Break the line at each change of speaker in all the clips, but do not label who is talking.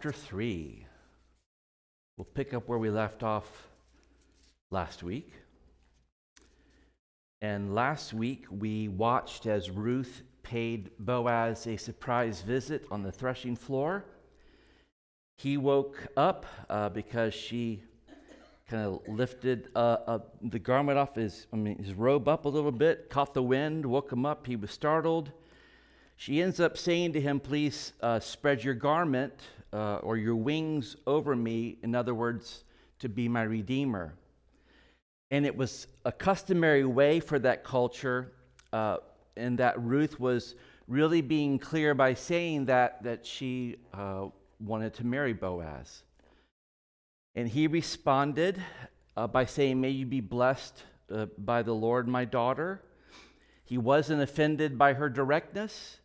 chapter 3. We'll pick up where we left off last week. And last week we watched as Ruth paid Boaz a surprise visit on the threshing floor. He woke up because she kind of lifted the garment off his robe up a little bit, caught the wind, woke him up. He was startled. She ends up saying to him, please spread your garment or your wings over me, in other words, to be my redeemer. And it was a customary way for that culture, and that Ruth was really being clear by saying that she wanted to marry Boaz. And he responded by saying, may you be blessed by the Lord, my daughter. He wasn't offended by her directness.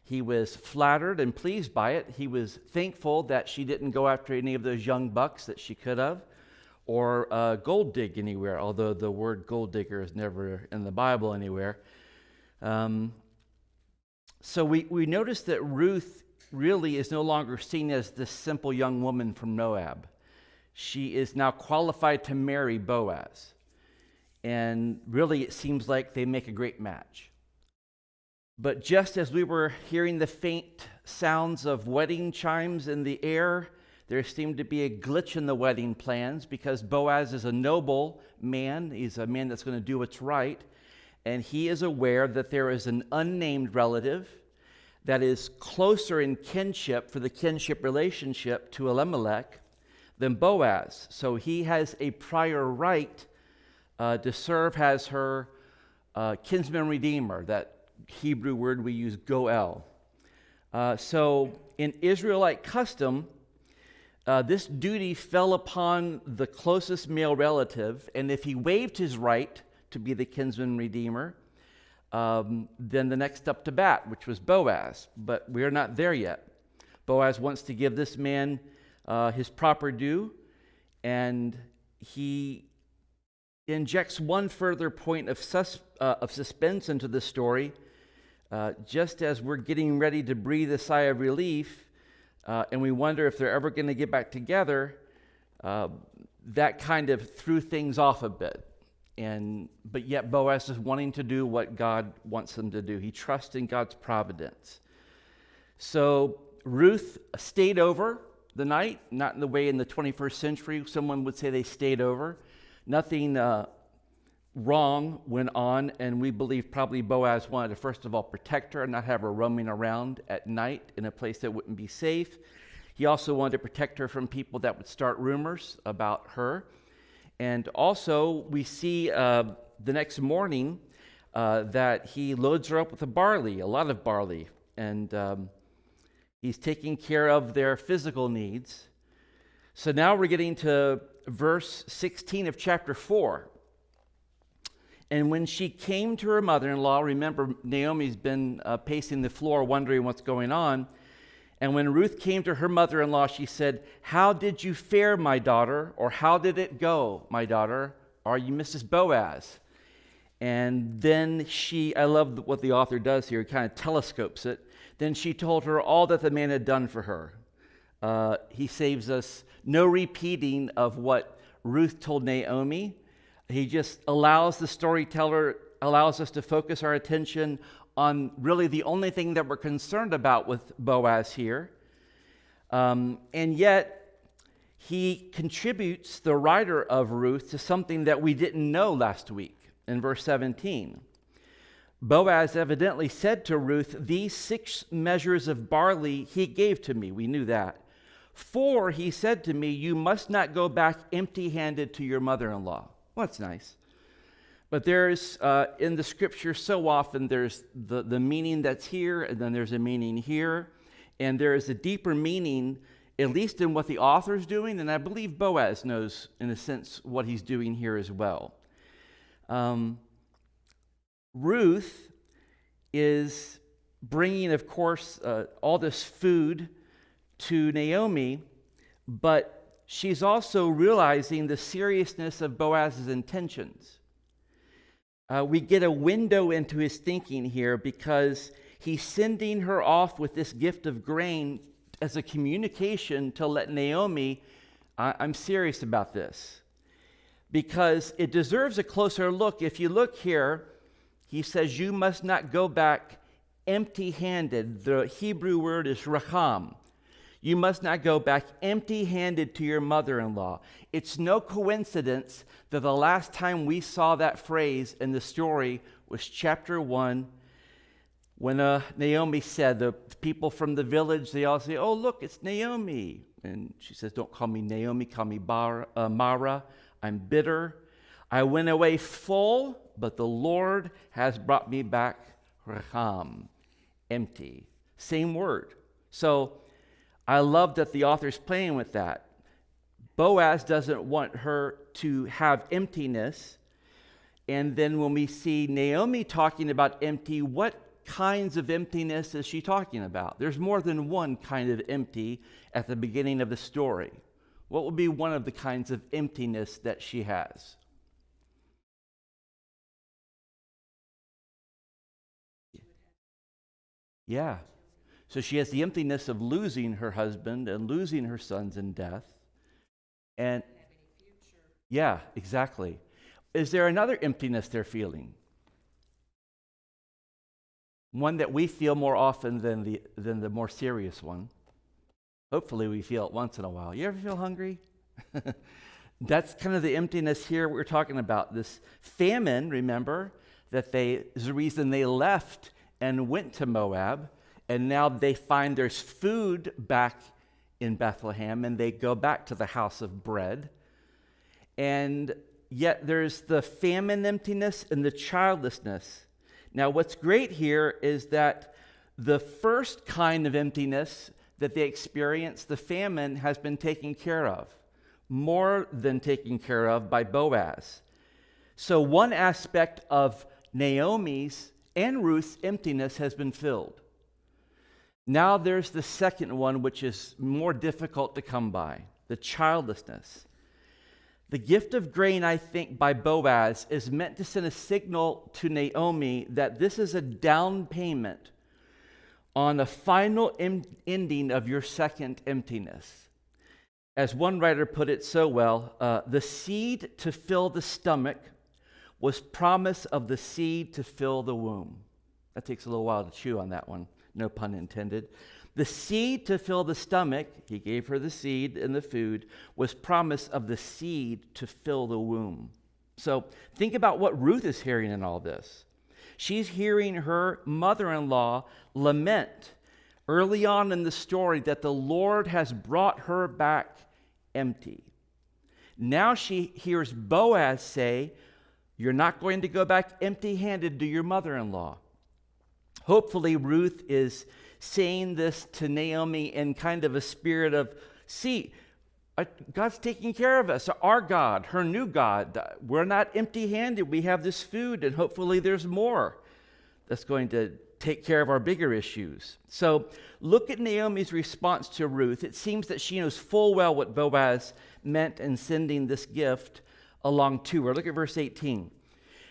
He was flattered and pleased by it. He was thankful that she didn't go after any of those young bucks that she could have, or gold dig anywhere, although the word gold digger is never in the Bible anywhere. So we notice that Ruth really is no longer seen as this simple young woman from Moab. She is now qualified to marry Boaz. And really it seems like they make a great match. But just as we were hearing the faint sounds of wedding chimes in the air, there seemed to be a glitch in the wedding plans, because Boaz is a noble man. He's a man that's going to do what's right. And he is aware that there is an unnamed relative that is closer in kinship, for the kinship relationship, to Elimelech than Boaz. So he has a prior right to serve as her kinsman redeemer, that Hebrew word we use, goel. So in Israelite custom, this duty fell upon the closest male relative, and if he waived his right to be the kinsman redeemer, then the next up to bat, which was Boaz. But we are not there yet. Boaz wants to give this man his proper due, and he injects one further point of suspense into the story. Just as we're getting ready to breathe a sigh of relief, and we wonder if they're ever going to get back together, that kind of threw things off a bit. But yet Boaz is wanting to do what God wants him to do. He trusts in God's providence. So Ruth stayed over the night, not in the way in the 21st century someone would say they stayed over. Nothing wrong went on, and we believe probably Boaz wanted to first of all protect her and not have her roaming around at night in a place that wouldn't be safe. He also wanted to protect her from people that would start rumors about her. And also we see the next morning that he loads her up with a lot of barley, and he's taking care of their physical needs. So now we're getting to verse 16 of chapter 4. And when she came to her mother-in-law, remember Naomi's been pacing the floor wondering what's going on. And when Ruth came to her mother-in-law, she said, how did you fare, my daughter? Or how did it go, my daughter? Are you Mrs. Boaz? And then I love what the author does here, he kind of telescopes it. Then she told her all that the man had done for her. He saves us no repeating of what Ruth told Naomi. He just allows us to focus our attention on really the only thing that we're concerned about with Boaz here. And yet, he contributes, the writer of Ruth, to something that we didn't know last week in verse 17. Boaz evidently said to Ruth, these 6 measures of barley he gave to me. We knew that. For, he said to me, you must not go back empty-handed to your mother-in-law. Well, that's nice. But there's, in the scripture, so often there's the meaning that's here, and then there's a meaning here. And there is a deeper meaning, at least in what the author's doing, and I believe Boaz knows, in a sense, what he's doing here as well. Ruth is bringing, of course, all this food to Naomi, but she's also realizing the seriousness of Boaz's intentions. We get a window into his thinking here, because he's sending her off with this gift of grain as a communication to let Naomi, I'm serious about this, because it deserves a closer look. If you look here, he says, you must not go back empty-handed. The Hebrew word is racham. You must not go back empty-handed to your mother-in-law. It's no coincidence that the last time we saw that phrase in the story was chapter 1, when Naomi said, the people from the village, they all say, oh, look, it's Naomi. And she says, don't call me Naomi, call me Mara. I'm bitter. I went away full, but the Lord has brought me back racham, empty. Same word. So I love that the author's playing with that. Boaz doesn't want her to have emptiness. And then when we see Naomi talking about empty, what kinds of emptiness is she talking about? There's more than one kind of empty at the beginning of the story. What would be one of the kinds of emptiness that she has? Yeah. So she has the emptiness of losing her husband and losing her sons in death. And yeah, exactly. Is there another emptiness they're feeling? One that we feel more often than the more serious one. Hopefully we feel it once in a while. You ever feel hungry? That's kind of the emptiness here we're talking about. This famine, remember, is the reason they left and went to Moab, and now they find there's food back in Bethlehem, and they go back to the house of bread. And yet there's the famine emptiness and the childlessness. Now, what's great here is that the first kind of emptiness that they experience, the famine, has been taken care of, more than taken care of by Boaz. So one aspect of Naomi's and Ruth's emptiness has been filled. Now there's the second one, which is more difficult to come by, the childlessness. The gift of grain, I think, by Boaz is meant to send a signal to Naomi that this is a down payment on the final ending of your second emptiness. As one writer put it so well, the seed to fill the stomach was promise of the seed to fill the womb. That takes a little while to chew on that one, no pun intended. The seed to fill the stomach, he gave her the seed and the food, was promise of the seed to fill the womb. So think about what Ruth is hearing in all this. She's hearing her mother-in-law lament early on in the story that the Lord has brought her back empty. Now she hears Boaz say, you're not going to go back empty-handed to your mother-in-law. Hopefully Ruth is saying this to Naomi in kind of a spirit of, see, God's taking care of us. Our God, her new God, we're not empty-handed. We have this food, and hopefully there's more that's going to take care of our bigger issues. So look at Naomi's response to Ruth. It seems that she knows full well what Boaz meant in sending this gift along to her. Look at verse 18.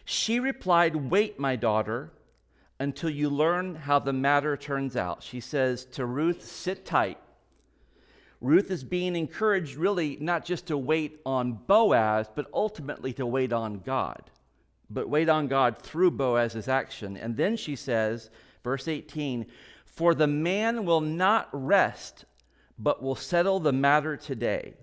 She replied, wait, my daughter, until you learn how the matter turns out. She says to Ruth, sit tight. Ruth is being encouraged really not just to wait on Boaz, but ultimately to wait on God. But wait on God through Boaz's action. And then she says, verse 18, for the man will not rest, but will settle the matter today.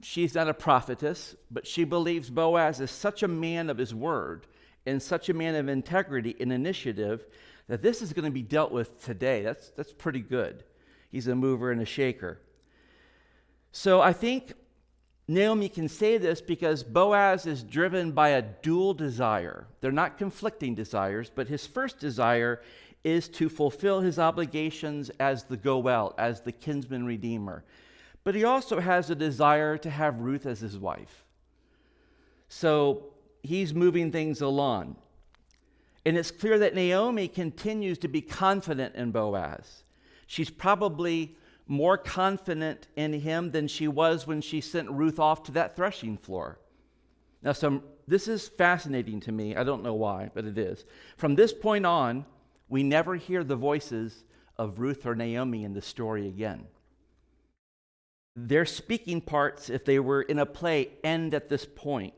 She's not a prophetess, but she believes Boaz is such a man of his word and such a man of integrity and initiative that this is going to be dealt with today. That's pretty good. He's a mover and a shaker. So I think Naomi can say this because Boaz is driven by a dual desire. They're not conflicting desires, but his first desire is to fulfill his obligations as the Goel, as the kinsman redeemer. But he also has a desire to have Ruth as his wife. So he's moving things along. And it's clear that Naomi continues to be confident in Boaz. She's probably more confident in him than she was when she sent Ruth off to that threshing floor. Now, this is fascinating to me. I don't know why, but it is. From this point on, we never hear the voices of Ruth or Naomi in the story again. Their speaking parts, if they were in a play, end at this point,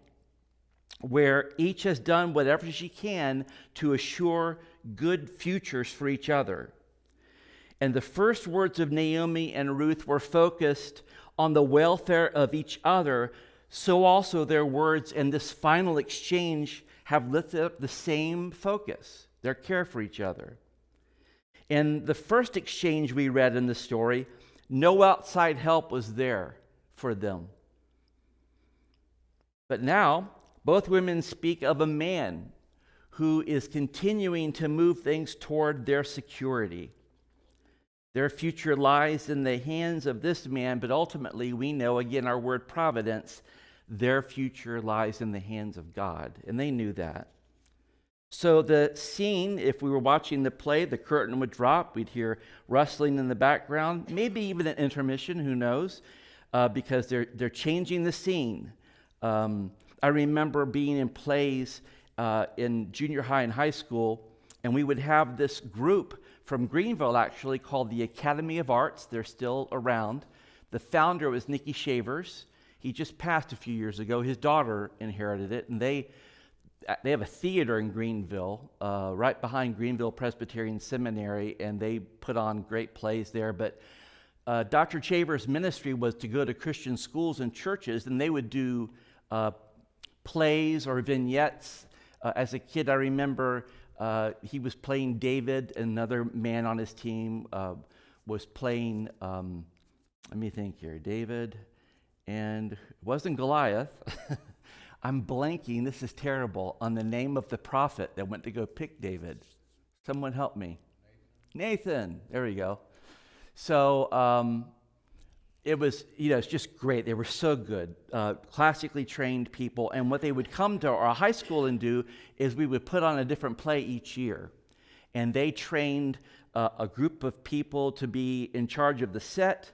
where each has done whatever she can to assure good futures for each other. And the first words of Naomi and Ruth were focused on the welfare of each other, so also their words in this final exchange have lifted up the same focus, their care for each other. In the first exchange we read in the story, no outside help was there for them. But now, both women speak of a man who is continuing to move things toward their security. Their future lies in the hands of this man, but ultimately, we know, again, our word providence, their future lies in the hands of God, and they knew that. So the scene, if we were watching the play, the curtain would drop, we'd hear rustling in the background, maybe even an intermission, who knows, because they're changing the scene. I remember being in plays in junior high and high school, and we would have this group from Greenville, actually, called the Academy of Arts. They're still around. The founder was Nicky Shavers. He just passed a few years ago. His daughter inherited it, and they have a theater in Greenville, right behind Greenville Presbyterian Seminary, and they put on great plays there. But Dr. Shavers' ministry was to go to Christian schools and churches, and they would do plays or vignettes. As a kid, I remember he was playing David. Another man on his team was playing, let me think here, David, and it wasn't Goliath. I'm blanking, this is terrible, on the name of the prophet that went to go pick David. Someone help me. Nathan. There we go. So it was, it's just great. They were so good, classically trained people. And what they would come to our high school and do is we would put on a different play each year. And they trained a group of people to be in charge of the set.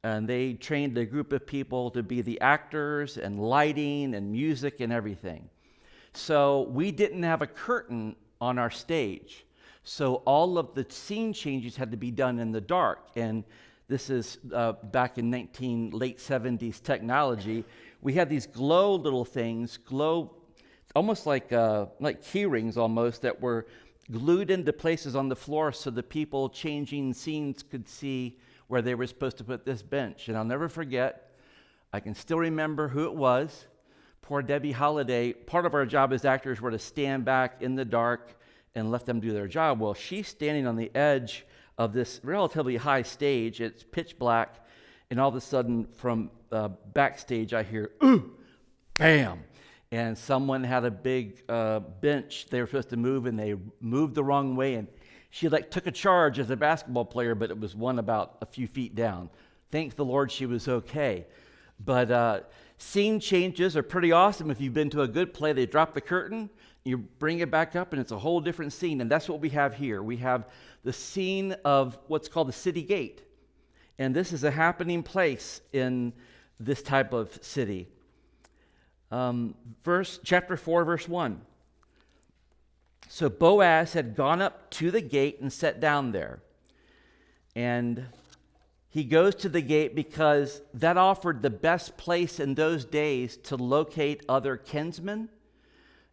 And they trained a group of people to be the actors and lighting and music and everything. So we didn't have a curtain on our stage. So all of the scene changes had to be done in the dark. And this is back in late 70s technology. We had these glow little things, almost like key rings almost, that were glued into places on the floor so the people changing scenes could see where they were supposed to put this bench. And I'll never forget, I can still remember who it was. Poor Debbie Holliday. Part of our job as actors were to stand back in the dark and let them do their job. Well, she's standing on the edge of this relatively high stage. It's pitch black, and all of a sudden from backstage I hear, ooh, bam. And someone had a big bench they were supposed to move, and they moved the wrong way, and she took a charge as a basketball player, but it was one about a few feet down. Thank the Lord she was okay. But scene changes are pretty awesome. If you've been to a good play, they drop the curtain, you bring it back up, and it's a whole different scene. And that's what we have here. We have the scene of what's called the city gate. And this is a happening place in this type of city. Chapter 4, verse 1. So Boaz had gone up to the gate and sat down there. And he goes to the gate because that offered the best place in those days to locate other kinsmen.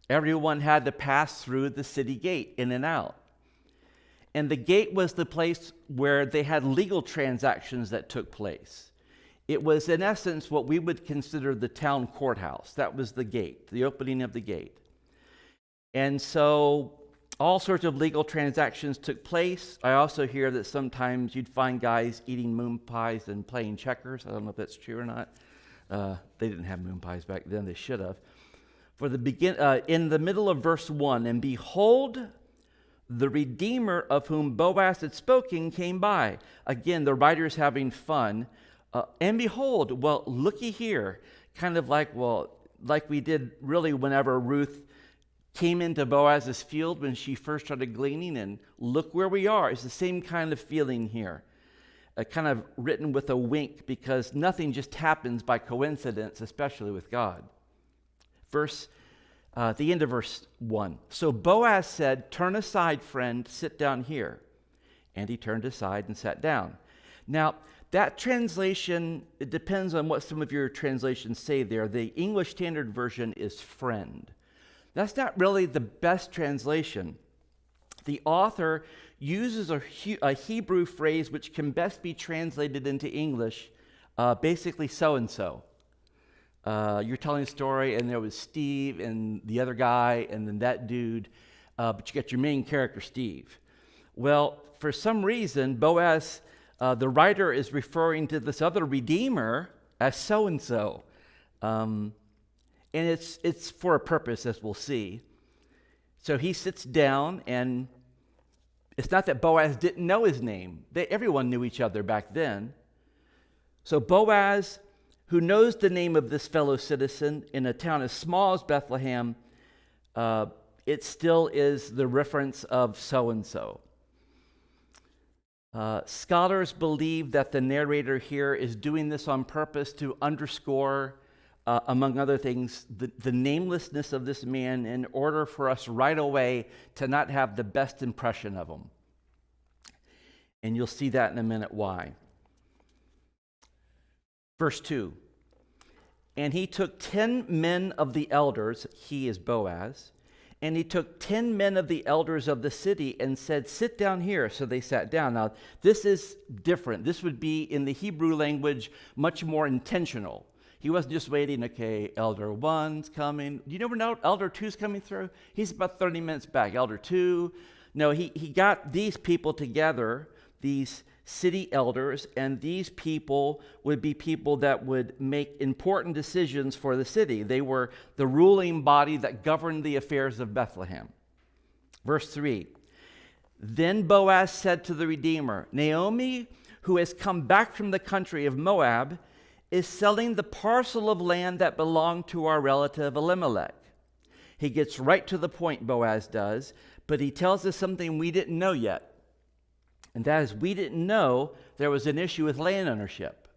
Everyone had to pass through the city gate, in and out. And the gate was the place where they had legal transactions that took place. It was, in essence, what we would consider the town courthouse. That was the gate, the opening of the gate. And so all sorts of legal transactions took place. I also hear that sometimes you'd find guys eating moon pies and playing checkers. I don't know if that's true or not. They didn't have moon pies back then. They should have. In the middle of verse 1, and behold, the Redeemer of whom Boaz had spoken came by. Again, the writer's having fun. And behold, well, looky here. Kind of like we did really whenever Ruth came into Boaz's field when she first started gleaning, and look where we are. It's the same kind of feeling here. Kind of written with a wink, because nothing just happens by coincidence, especially with God. At the end of verse 1. So Boaz said, "Turn aside, friend, sit down here." And he turned aside and sat down. Now, that translation, it depends on what some of your translations say there. The English Standard Version is friend. That's not really the best translation. The author uses a Hebrew phrase which can best be translated into English, basically so-and-so. You're telling a story, and there was Steve and the other guy, and then that dude, but you got your main character, Steve. Well, for some reason, Boaz, the writer is referring to this other redeemer as so-and-so. And it's for a purpose, as we'll see. So he sits down, and it's not that Boaz didn't know his name. Everyone knew each other back then. So Boaz, who knows the name of this fellow citizen in a town as small as Bethlehem, it still is the reference of so-and-so. Scholars believe that the narrator here is doing this on purpose to underscore, among other things, the namelessness of this man in order for us right away to not have the best impression of him. And you'll see that in a minute why. Verse 2, and he took 10 men of the elders, he is Boaz, and he took 10 men of the elders of the city and said, sit down here. So they sat down. Now, this is different. This would be, in the Hebrew language, much more intentional. He wasn't just waiting, okay, elder one's coming. Do you never know elder two's coming through? He's about 30 minutes back. Elder two. No, he got these people together, these city elders, and these people would be people that would make important decisions for the city. They were the ruling body that governed the affairs of Bethlehem. Verse 3, then Boaz said to the Redeemer, Naomi, who has come back from the country of Moab, is selling the parcel of land that belonged to our relative Elimelech. He gets right to the point, Boaz does, but he tells us something we didn't know yet. And that is, we didn't know there was an issue with land ownership.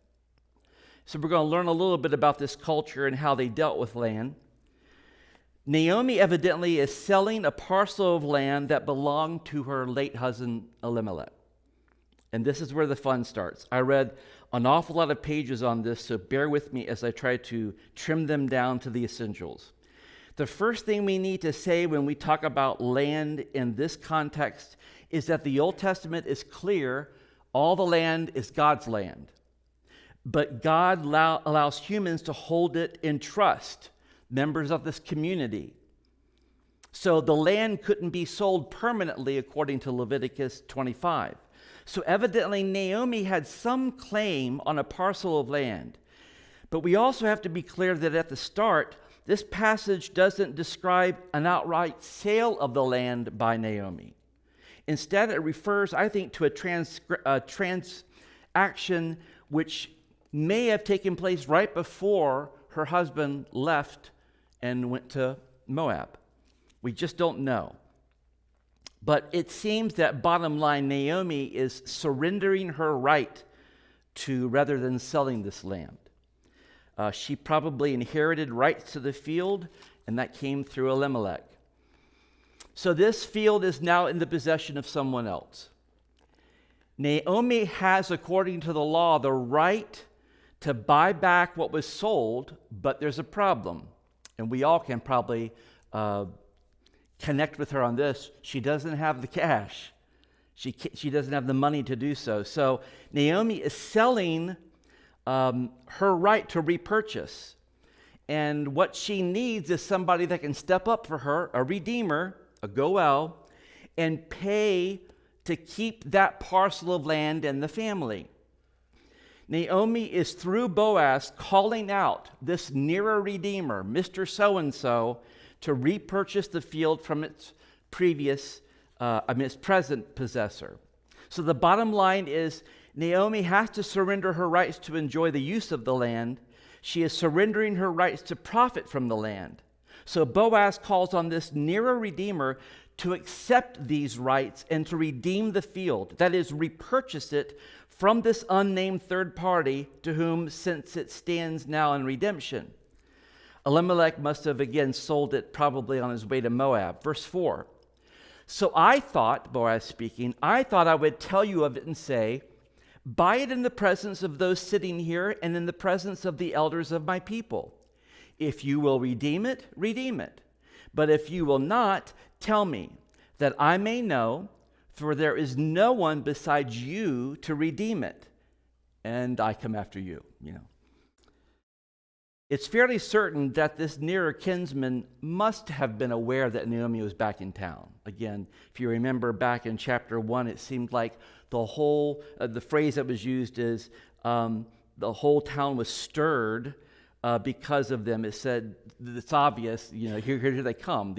So we're going to learn a little bit about this culture and how they dealt with land. Naomi evidently is selling a parcel of land that belonged to her late husband, Elimelech. And this is where the fun starts. I read an awful lot of pages on this, so bear with me as I try to trim them down to the essentials. The first thing we need to say when we talk about land in this context is that the Old Testament is clear. All the land is God's land. But God allows humans to hold it in trust, members of this community. So the land couldn't be sold permanently according to Leviticus 25. So evidently Naomi had some claim on a parcel of land. But we also have to be clear that at the start, this passage doesn't describe an outright sale of the land by Naomi. Instead, it refers, I think, to a transaction which may have taken place right before her husband left and went to Moab. We just don't know. But it seems that bottom line, Naomi is surrendering her right to rather than selling this land. She probably inherited rights to the field, and that came through Elimelech. So this field is now in the possession of someone else. Naomi has, according to the law, the right to buy back what was sold, but there's a problem. And we all can probably connect with her on this. She doesn't have the cash. She doesn't have the money to do so. So Naomi is selling her right to repurchase. And what she needs is somebody that can step up for her, a redeemer, a goel, and pay to keep that parcel of land in the family. Naomi is, through Boaz, calling out this nearer redeemer, Mr. So-and-so, to repurchase the field from its its present possessor. So the bottom line is Naomi has to surrender her rights to enjoy the use of the land. She is surrendering her rights to profit from the land. So Boaz calls on this nearer redeemer to accept these rights and to redeem the field, that is, repurchase it from this unnamed third party to whom, since it stands now in redemption. Elimelech must have again sold it probably on his way to Moab. Verse 4, So I thought, Boaz speaking, I thought I would tell you of it and say, buy it in the presence of those sitting here and in the presence of the elders of my people. If you will redeem it, redeem it. But if you will not, tell me, that I may know, for there is no one besides you to redeem it. And I come after you, It's fairly certain that this nearer kinsman must have been aware that Naomi was back in town. Again, if you remember back in chapter 1, it seemed like the phrase that was used is the whole town was stirred because of them. It said, it's obvious, here they come.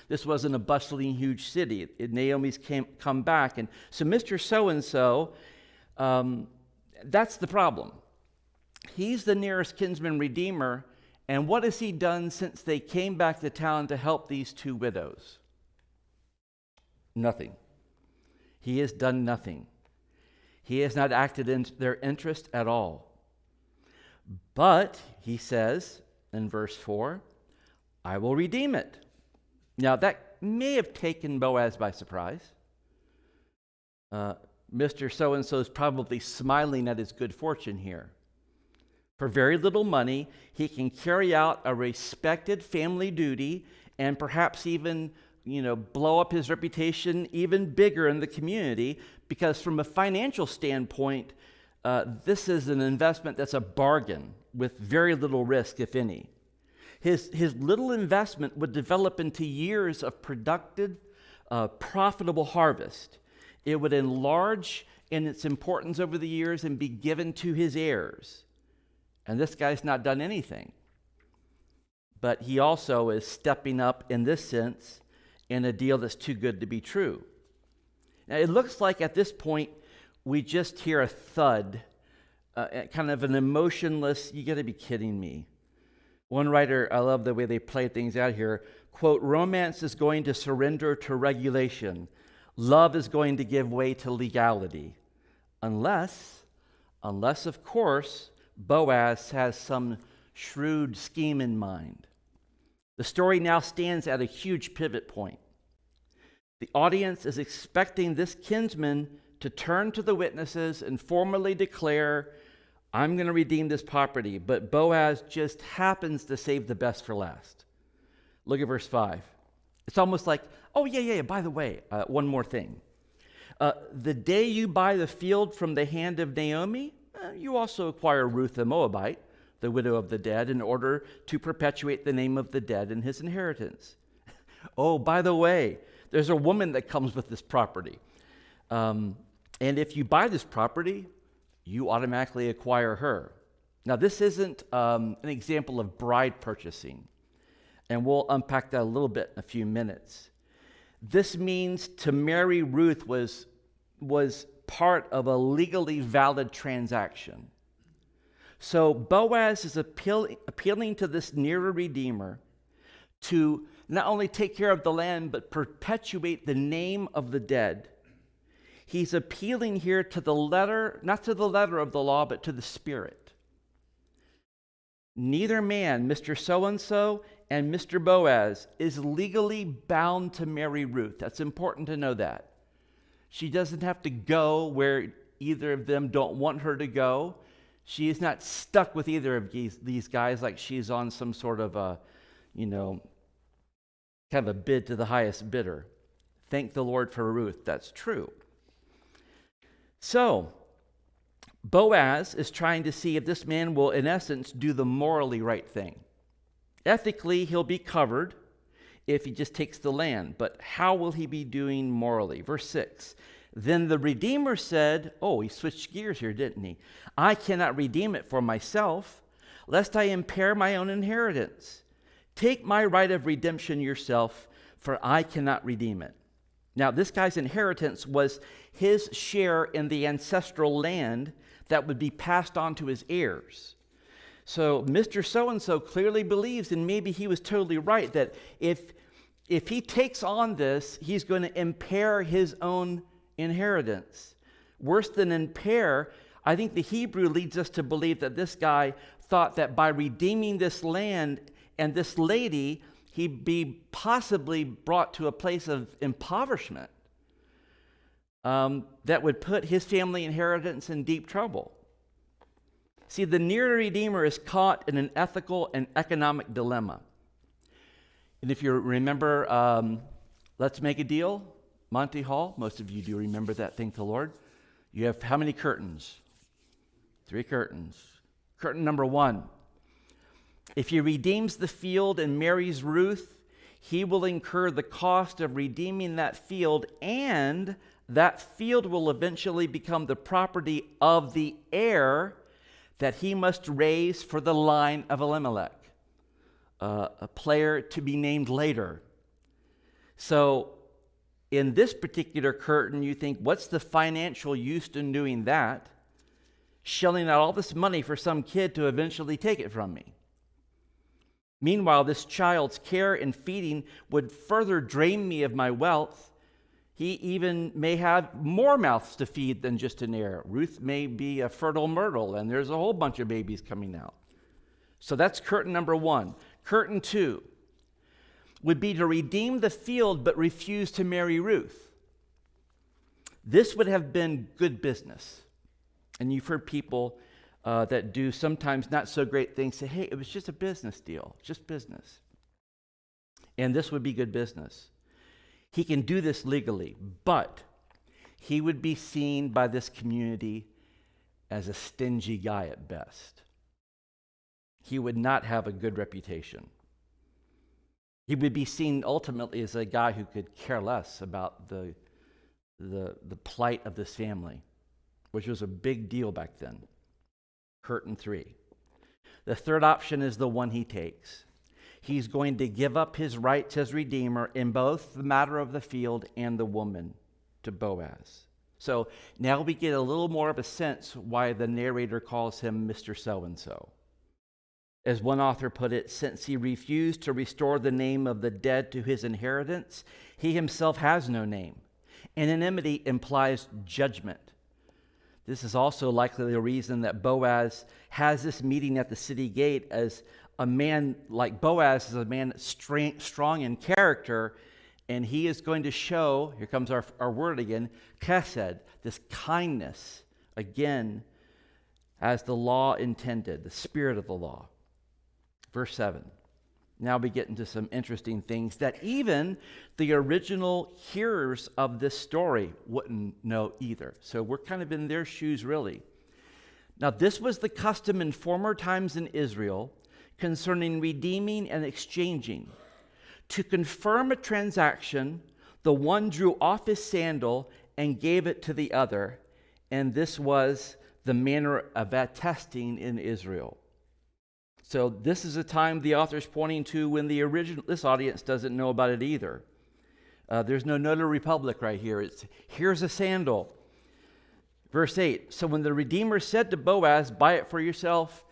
This wasn't a bustling, huge city. Naomi's come back. And so Mr. So-and-so, that's the problem. He's the nearest kinsman redeemer, and what has he done since they came back to town to help these two widows? Nothing. He has done nothing. He has not acted in their interest at all. But, he says in verse 4, I will redeem it. Now, that may have taken Boaz by surprise. Mr. So-and-so is probably smiling at his good fortune here. For very little money, he can carry out a respected family duty and perhaps even, blow up his reputation even bigger in the community, because from a financial standpoint, this is an investment that's a bargain with very little risk, if any. His little investment would develop into years of productive, profitable harvest. It would enlarge in its importance over the years and be given to his heirs. And this guy's not done anything. But he also is stepping up in this sense in a deal that's too good to be true. Now, it looks like at this point we just hear a thud, kind of an emotionless, you got to be kidding me. One writer, I love the way they play things out here, quote, romance is going to surrender to regulation. Love is going to give way to legality. Unless, of course, Boaz has some shrewd scheme in mind. The story now stands at a huge pivot point. The audience is expecting this kinsman to turn to the witnesses and formally declare, I'm going to redeem this property, but Boaz just happens to save the best for last. Look at verse 5. It's almost like, oh, yeah, by the way, one more thing. The day you buy the field from the hand of Naomi, you also acquire Ruth the Moabite, the widow of the dead, in order to perpetuate the name of the dead in his inheritance. Oh, by the way, there's a woman that comes with this property. And if you buy this property, you automatically acquire her. Now, this isn't an example of bride purchasing, and we'll unpack that a little bit in a few minutes. This means to marry Ruth was part of a legally valid transaction. So Boaz is appealing to this nearer redeemer to not only take care of the land, but perpetuate the name of the dead. He's appealing here to the letter, not to the letter of the law, but to the spirit. Neither man, Mr. So-and-so and Mr. Boaz, is legally bound to marry Ruth. That's important to know that. She doesn't have to go where either of them don't want her to go. She is not stuck with either of these guys like she's on some sort of a, kind of a bid to the highest bidder. Thank the Lord for Ruth. That's true. So, Boaz is trying to see if this man will, in essence, do the morally right thing. Ethically, he'll be covered if he just takes the land, but how will he be doing morally? Verse 6, then the Redeemer said, he switched gears here, didn't he? I cannot redeem it for myself, lest I impair my own inheritance. Take my right of redemption yourself, for I cannot redeem it. Now, this guy's inheritance was his share in the ancestral land that would be passed on to his heirs. So Mr. So-and-so clearly believes, and maybe he was totally right, that if he takes on this, he's going to impair his own inheritance. Worse than impair, I think the Hebrew leads us to believe that this guy thought that by redeeming this land and this lady, he'd be possibly brought to a place of impoverishment that would put his family inheritance in deep trouble. See, the near Redeemer is caught in an ethical and economic dilemma. And if you remember, Let's Make a Deal, Monty Hall, most of you do remember that, thank the Lord. You have how many curtains? 3 curtains. Curtain number 1. If he redeems the field and marries Ruth, he will incur the cost of redeeming that field, and that field will eventually become the property of the heir that he must raise for the line of Elimelech, a player to be named later. So in this particular curtain, you think, what's the financial use in doing that? Shelling out all this money for some kid to eventually take it from me. Meanwhile, this child's care and feeding would further drain me of my wealth. He even may have more mouths to feed than just an heir. Ruth may be a fertile myrtle, and there's a whole bunch of babies coming out. So that's curtain number 1. Curtain 2 would be to redeem the field but refuse to marry Ruth. This would have been good business. And you've heard people that do sometimes not so great things say, hey, it was just a business deal, just business. And this would be good business. He can do this legally, but he would be seen by this community as a stingy guy at best. He would not have a good reputation. He would be seen ultimately as a guy who could care less about the plight of this family, which was a big deal back then. Curtain 3. The third option is the one he takes. He's going to give up his rights as Redeemer in both the matter of the field and the woman to Boaz. So now we get a little more of a sense why the narrator calls him Mr. So-and-so. As one author put it, since he refused to restore the name of the dead to his inheritance, he himself has no name. Anonymity implies judgment. This is also likely the reason that Boaz has this meeting at the city gate, as a man like Boaz is a man that's strong in character, and he is going to show, here comes our word again, chesed, this kindness, again, as the law intended, the spirit of the law. Verse 7. Now we get into some interesting things that even the original hearers of this story wouldn't know either. So we're kind of in their shoes, really. Now, this was the custom in former times in Israel concerning redeeming and exchanging. To confirm a transaction, the one drew off his sandal and gave it to the other, and this was the manner of attesting in Israel. So this is a time the author's pointing to when this audience doesn't know about it either. There's no notary public right here. Here's a sandal. Verse 8, so when the Redeemer said to Boaz, buy it for yourself,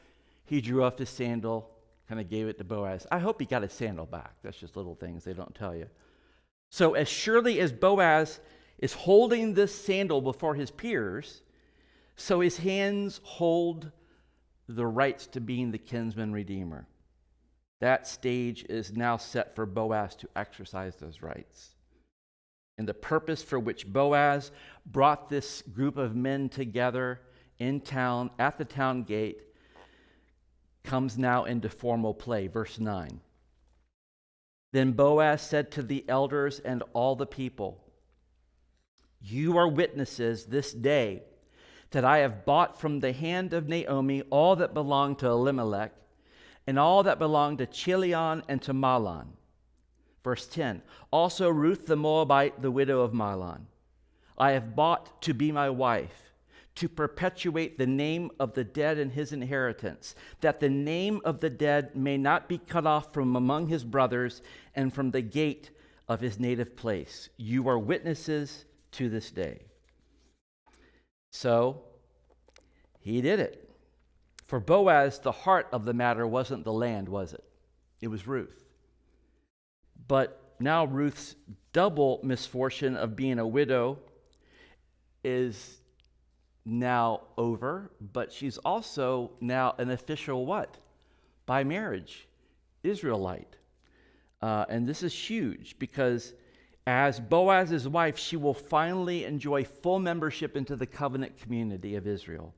he drew off his sandal, kind of gave it to Boaz. I hope he got his sandal back. That's just little things they don't tell you. So as surely as Boaz is holding this sandal before his peers, so his hands hold the rights to being the kinsman redeemer. That stage is now set for Boaz to exercise those rights. And the purpose for which Boaz brought this group of men together in town, at the town gate, comes now into formal play. Verse 9. Then Boaz said to the elders and all the people, you are witnesses this day that I have bought from the hand of Naomi all that belonged to Elimelech, and all that belonged to Chilion and to Mahlon. Verse 10, also Ruth the Moabite, the widow of Mahlon, I have bought to be my wife, to perpetuate the name of the dead in his inheritance, that the name of the dead may not be cut off from among his brothers and from the gate of his native place. You are witnesses to this day. So he did it. For Boaz, the heart of the matter wasn't the land, was it? It was Ruth. But now Ruth's double misfortune of being a widow is now over, but she's also now an official what? By marriage, Israelite. And this is huge because as Boaz's wife, she will finally enjoy full membership into the covenant community of Israel.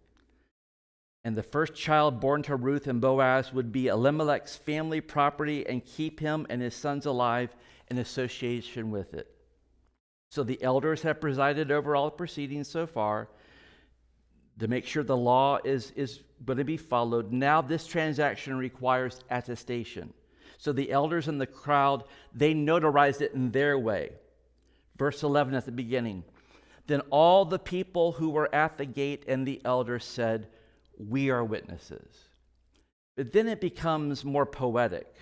And the first child born to Ruth and Boaz would be Elimelech's family property and keep him and his sons alive in association with it. So the elders have presided over all the proceedings so far to make sure the law is going to be followed. Now this transaction requires attestation. So the elders in the crowd, they notarized it in their way. Verse 11 at the beginning. Then all the people who were at the gate and the elders said, "We are witnesses." But then it becomes more poetic.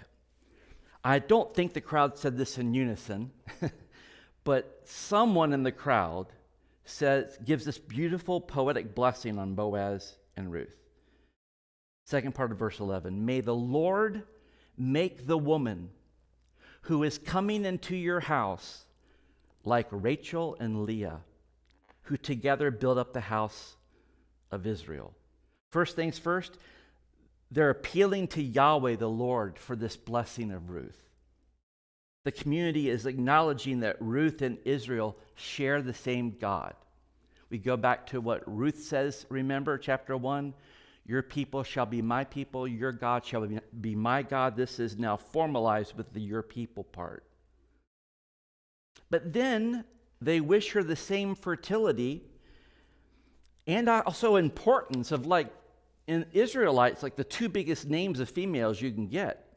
I don't think the crowd said this in unison, but someone in the crowd gives this beautiful poetic blessing on Boaz and Ruth. Second part of verse 11. May the Lord make the woman who is coming into your house like Rachel and Leah, who together build up the house of Israel. First things first, they're appealing to Yahweh the Lord for this blessing of Ruth. The community is acknowledging that Ruth and Israel share the same God. We go back to what Ruth says, remember, chapter 1, your people shall be my people, your God shall be my God. This is now formalized with the your people part. But then they wish her the same fertility and also importance of, like, in Israelites, like the two biggest names of females you can get.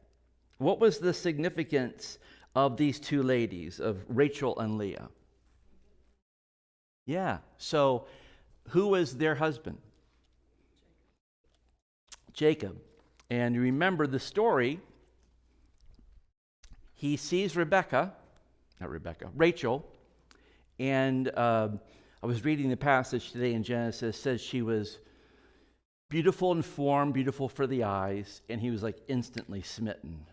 What was the significance of these two ladies, of Rachel and Leah? Yeah, so who was their husband? Jacob. And you remember the story. He sees Rachel, and I was reading the passage today in Genesis. It says she was beautiful in form, beautiful for the eyes, and he was like instantly smitten.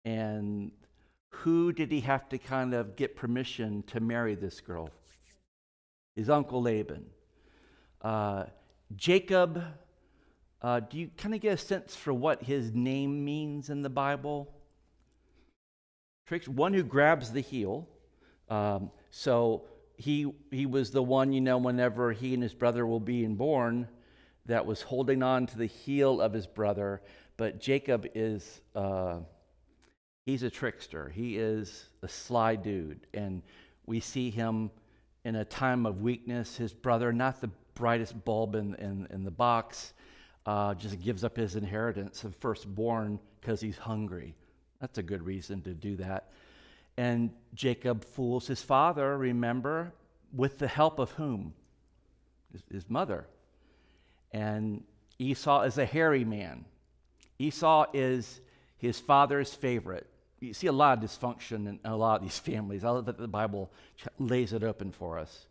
And who did he have to kind of get permission to marry this girl? His uncle Laban. Jacob, do you kind of get a sense for what his name means in the Bible? One who grabs the heel. So he was the one, whenever he and his brother were being born, that was holding on to the heel of his brother. But Jacob is, he's a trickster. He is a sly dude. And we see him in a time of weakness. His brother, not the brightest bulb in the box, just gives up his inheritance of firstborn because he's hungry. That's a good reason to do that. And Jacob fools his father, remember, with the help of whom? His mother. And Esau is a hairy man. Esau is his father's favorite. You see a lot of dysfunction in a lot of these families. I love that the Bible lays it open for us.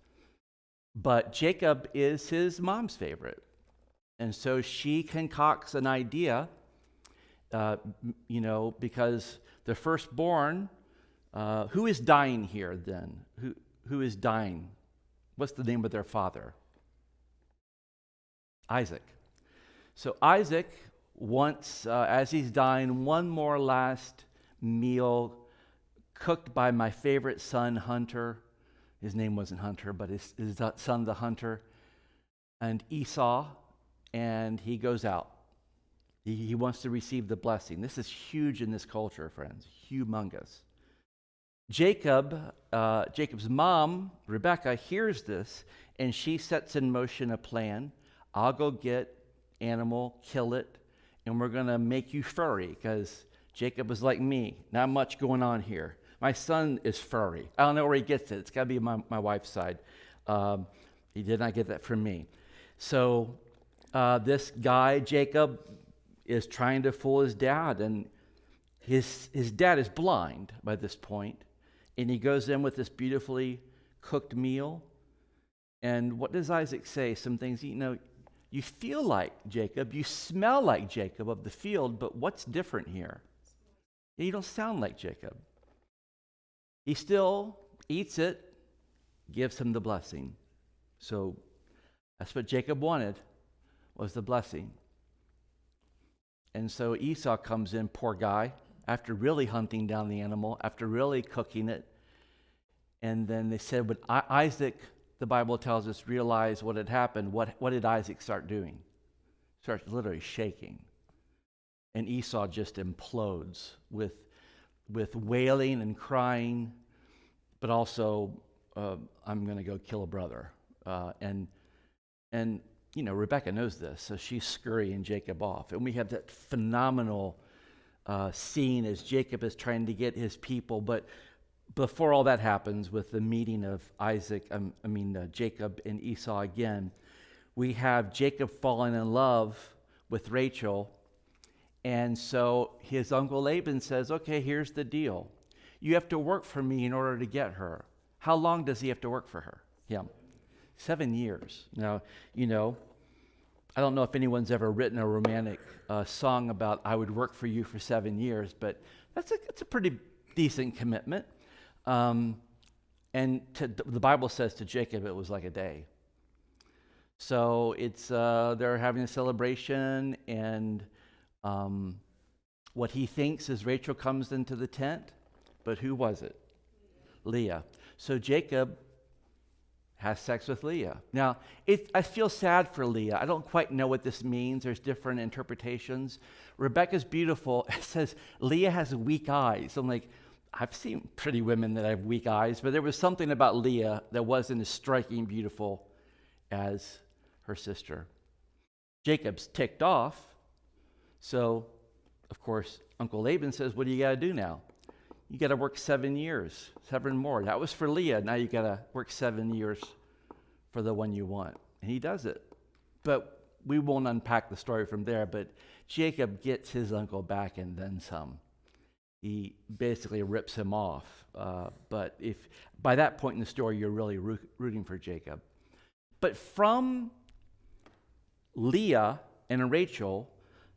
But Jacob is his mom's favorite. And so she concocts an idea, because the firstborn, who is dying here then? Who is dying? What's the name of their father? Isaac. So Isaac wants, as he's dying, one more last meal cooked by my favorite son, Hunter. His name wasn't Hunter, but his son, the Hunter, and Esau, and he goes out. He wants to receive the blessing. This is huge in this culture, friends, humongous. Jacob's mom, Rebecca, hears this, and she sets in motion a plan. I'll go get animal, kill it, and we're going to make you furry, because Jacob was like me, not much going on here. My son is furry. I don't know where he gets it. It's got to be my wife's side. He did not get that from me. So this guy, Jacob, is trying to fool his dad, and his dad is blind by this point, and he goes in with this beautifully cooked meal. And what does Isaac say? Some things, you feel like Jacob, you smell like Jacob of the field, but what's different here? You don't sound like Jacob. He still eats it, gives him the blessing. So that's what Jacob wanted, was the blessing. And so Esau comes in, poor guy, after really hunting down the animal, after really cooking it. And then they said, when Isaac, the Bible tells us, realized what had happened, what did Isaac start doing? Starts literally shaking. And Esau just implodes with wailing and crying, but also, I'm going to go kill a brother. And Rebecca knows this, so she's scurrying Jacob off. And we have that phenomenal scene as Jacob is trying to get his people. But before all that happens, with the meeting of Jacob and Esau again, we have Jacob falling in love with Rachel. And so his uncle Laban says, okay, here's the deal. You have to work for me in order to get her. How long does he have to work for her? Yeah, 7 years. Now, I don't know if anyone's ever written a romantic song about I would work for you for 7 years, but that's a pretty decent commitment. And the Bible says to Jacob it was like a day. So it's they're having a celebration, and what he thinks is Rachel comes into the tent, but who was it? Leah. So Jacob has sex with Leah. Now, I feel sad for Leah. I don't quite know what this means. There's different interpretations. Rebecca's beautiful. It says Leah has weak eyes. I'm like, I've seen pretty women that have weak eyes, but there was something about Leah that wasn't as striking, beautiful as her sister. Jacob's ticked off. So, of course, Uncle Laban says, what do you got to do now? You got to work 7 years, 7 more. That was for Leah. Now you got to work 7 years for the one you want. And he does it. But we won't unpack the story from there. But Jacob gets his uncle back and then some. He basically rips him off. But if by that point in the story, you're really rooting for Jacob. But from Leah and Rachel,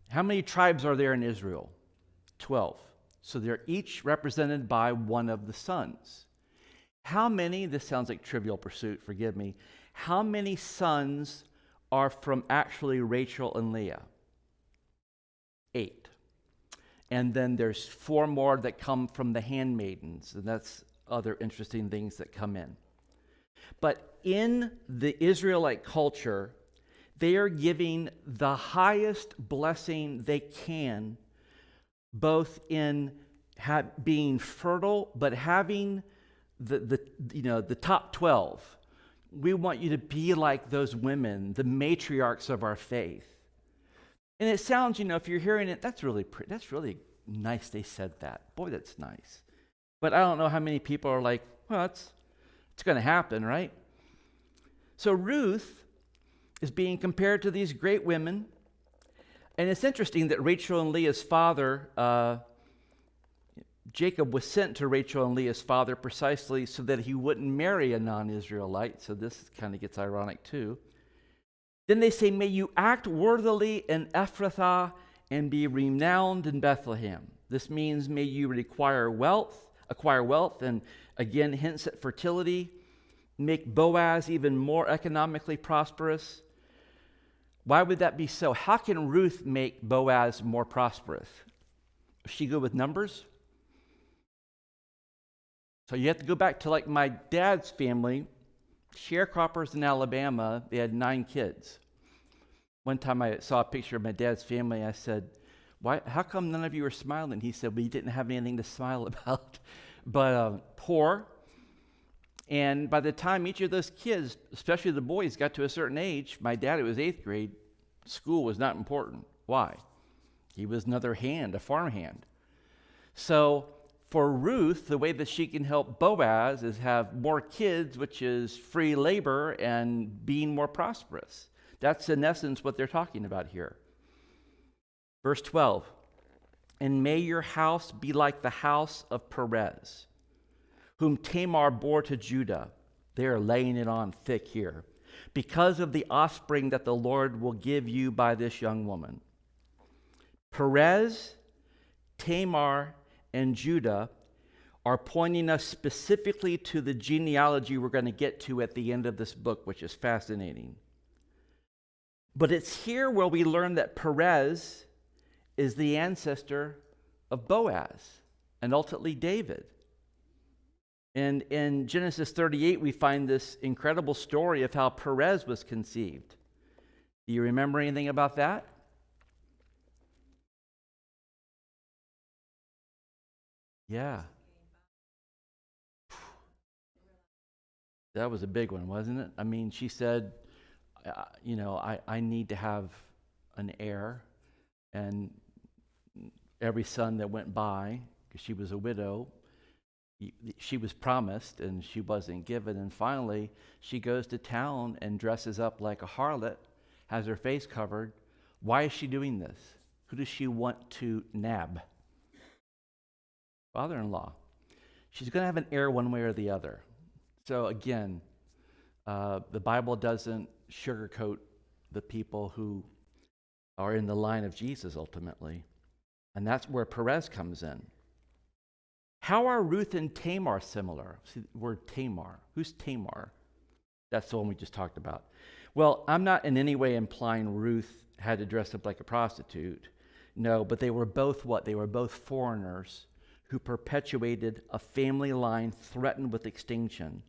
how many tribes are there in Israel? 12. So they're each represented by one of the sons. How many, this sounds like Trivial Pursuit, forgive me, how many sons are from actually Rachel and Leah? 8. And then there's 4 more that come from the handmaidens, and that's other interesting things that come in. But in the Israelite culture, they are giving the highest blessing they can, both in being fertile, but having the top 12. We want you to be like those women, the matriarchs of our faith. And it sounds, if you're hearing it, that's really nice they said that. Boy, that's nice. But I don't know how many people are like, well, it's going to happen, right? So Ruth is being compared to these great women. And it's interesting that Rachel and Leah's father, Jacob was sent to Rachel and Leah's father precisely so that he wouldn't marry a non-Israelite. So this kind of gets ironic too. Then they say, may you act worthily in Ephrathah and be renowned in Bethlehem. This means may you acquire wealth, and again hints at fertility, make Boaz even more economically prosperous. Why would that be so? How can Ruth make Boaz more prosperous? Is she good with numbers? So you have to go back to like my dad's family, sharecroppers in Alabama. They had 9 kids. One time I saw a picture of my dad's family. I said, "Why? How come none of you are smiling?" He said, "We didn't have anything to smile about." But poor. And by the time each of those kids, especially the boys, got to a certain age, my dad, it was 8th grade, school was not important. Why? He was another hand, a farm hand. So for Ruth, the way that she can help Boaz is have more kids, which is free labor and being more prosperous. That's in essence what they're talking about here. Verse 12, and may your house be like the house of Perez, whom Tamar bore to Judah. They are laying it on thick here. Because of the offspring that the Lord will give you by this young woman. Perez, Tamar, and Judah are pointing us specifically to the genealogy we're going to get to at the end of this book, which is fascinating. But it's here where we learn that Perez is the ancestor of Boaz and ultimately David. And in Genesis 38, we find this incredible story of how Perez was conceived. Do you remember anything about that? Yeah. That was a big one, wasn't it? I mean, she said, I need to have an heir. And every son that went by, because she was a widow, she was promised and she wasn't given. And finally, she goes to town and dresses up like a harlot, has her face covered. Why is she doing this? Who does she want to nab? Father-in-law. She's going to have an heir one way or the other. So again, the Bible doesn't sugarcoat the people who are in the line of Jesus ultimately. And that's where Perez comes in. How are Ruth and Tamar similar? See the word Tamar. Who's Tamar? That's the one we just talked about. Well, I'm not in any way implying Ruth had to dress up like a prostitute. No, but they were both what? They were both foreigners who perpetuated a family line threatened with extinction,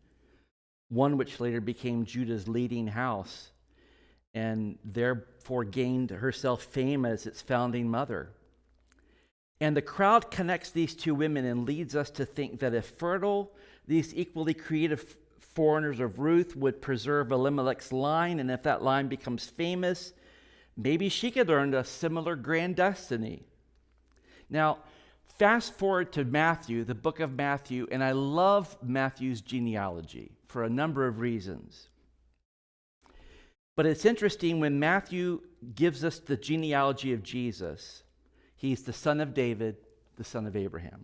one which later became Judah's leading house and therefore gained herself fame as its founding mother. And the crowd connects these two women and leads us to think that if fertile, these equally creative foreigners of Ruth would preserve Elimelech's line, and if that line becomes famous, maybe she could earn a similar grand destiny. Now, fast forward to Matthew, the book of Matthew, and I love Matthew's genealogy for a number of reasons. But it's interesting when Matthew gives us the genealogy of Jesus. He's the son of David, the son of Abraham.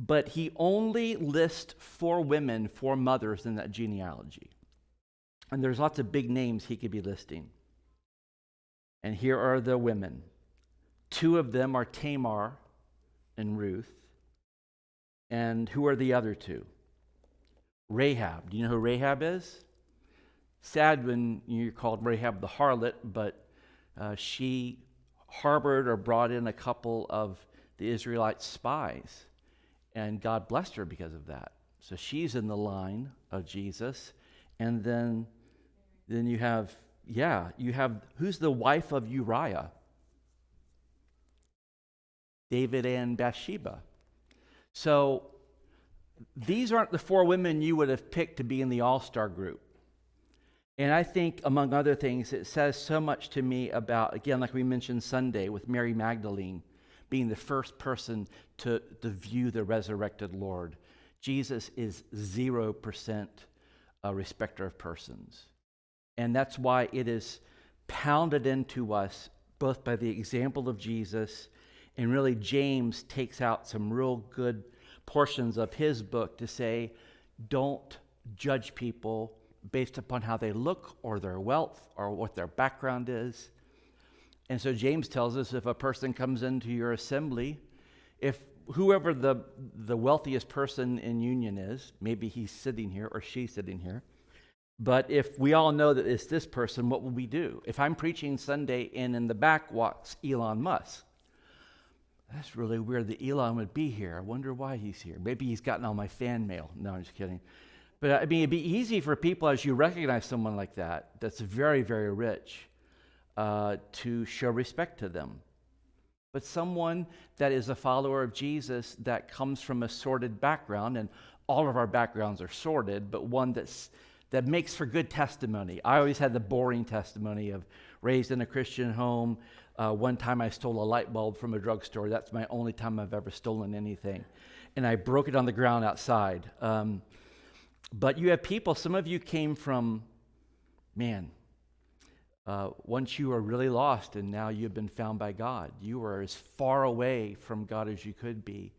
But he only lists 4 women, 4 mothers in that genealogy. And there's lots of big names he could be listing. And here are the women. 2 of them are Tamar and Ruth. And who are the other 2? Rahab. Do you know who Rahab is? Sad when you're called Rahab the harlot, but she harbored or brought in a couple of the Israelite spies, and God blessed her because of that. So she's in the line of Jesus. And then you have who's the wife of Uriah? David and Bathsheba. So these aren't the 4 women you would have picked to be in the all-star group. And I think, among other things, it says so much to me about, again, like we mentioned Sunday with Mary Magdalene being the first person to view the resurrected Lord. Jesus is 0% a respecter of persons. And that's why it is pounded into us both by the example of Jesus, and really James takes out some real good portions of his book to say, don't judge people based upon how they look or their wealth or what their background is. And so James tells us if a person comes into your assembly, if whoever the wealthiest person in Union is, maybe he's sitting here or she's sitting here, but if we all know that it's this person, what will we do? If I'm preaching Sunday and in the back walks Elon Musk, that's really weird that Elon would be here. I wonder why he's here. Maybe he's gotten all my fan mail. No, I'm just kidding. But I mean, it'd be easy for people as you recognize someone like that, that's very, very rich, to show respect to them. But someone that is a follower of Jesus that comes from a sordid background, and all of our backgrounds are sordid, but one that makes for good testimony. I always had the boring testimony of raised in a Christian home. One time I stole a light bulb from a drugstore. That's my only time I've ever stolen anything. And I broke it on the ground outside. But you have people, some of you came from, once you were really lost and now you've been found by God. You were as far away from God as you could be.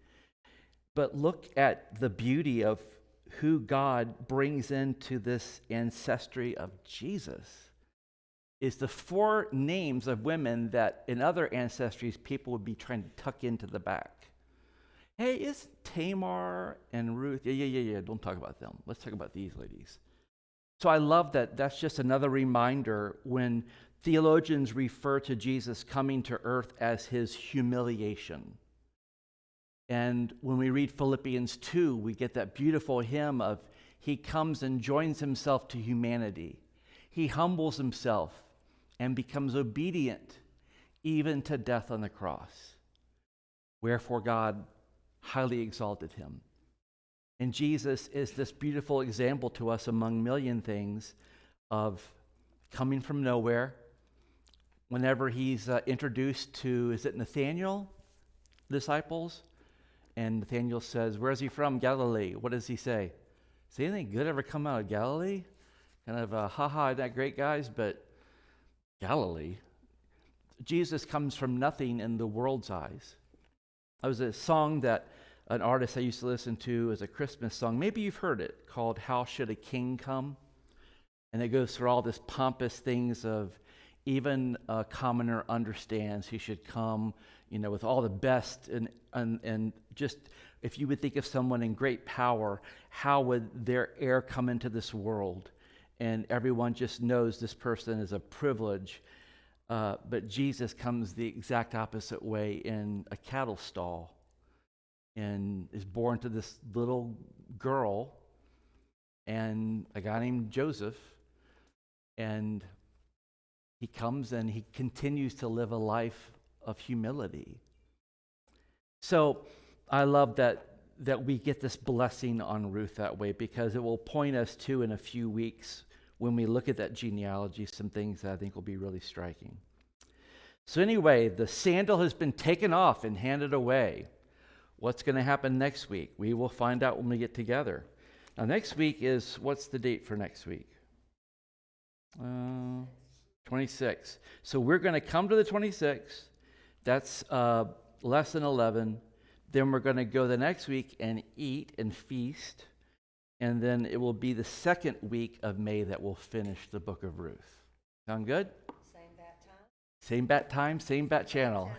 But look at the beauty of who God brings into this ancestry of Jesus. Is the 4 names of women that in other ancestries people would be trying to tuck into the back. Hey, is Tamar and Ruth? Yeah. Don't talk about them. Let's talk about these ladies. So I love that. That's just another reminder when theologians refer to Jesus coming to earth as his humiliation. And when we read Philippians 2, we get that beautiful hymn of he comes and joins himself to humanity. He humbles himself and becomes obedient even to death on the cross. Wherefore God highly exalted him. And Jesus is this beautiful example to us among million things of coming from nowhere. Whenever he's introduced to, is it Nathanael, disciples? And Nathanael says, where is he from? Galilee. What does he say? Does anything good ever come out of Galilee? Kind of isn't that great, guys? But Galilee. Jesus comes from nothing in the world's eyes. There was a song that an artist I used to listen to as a Christmas song. Maybe you've heard it, called How Should a King Come? And it goes through all this pompous things of even a commoner understands he should come, with all the best and just, if you would think of someone in great power, how would their heir come into this world? And everyone just knows this person is a privilege. But Jesus comes the exact opposite way in a cattle stall and is born to this little girl and a guy named Joseph. And he comes and he continues to live a life of humility. So I love that we get this blessing on Ruth that way, because it will point us to, in a few weeks, when we look at that genealogy, some things that I think will be really striking. So anyway, the sandal has been taken off and handed away. What's going to happen next week? We will find out when we get together. Now, next week is, what's the date for next week? 26. So we're going to come to the 26th. That's lesson 11. Then we're going to go the next week and eat and feast. And then it will be the second week of May that we'll finish the book of Ruth. Sound good?
Same bat time?
Same bat time, same bat channel.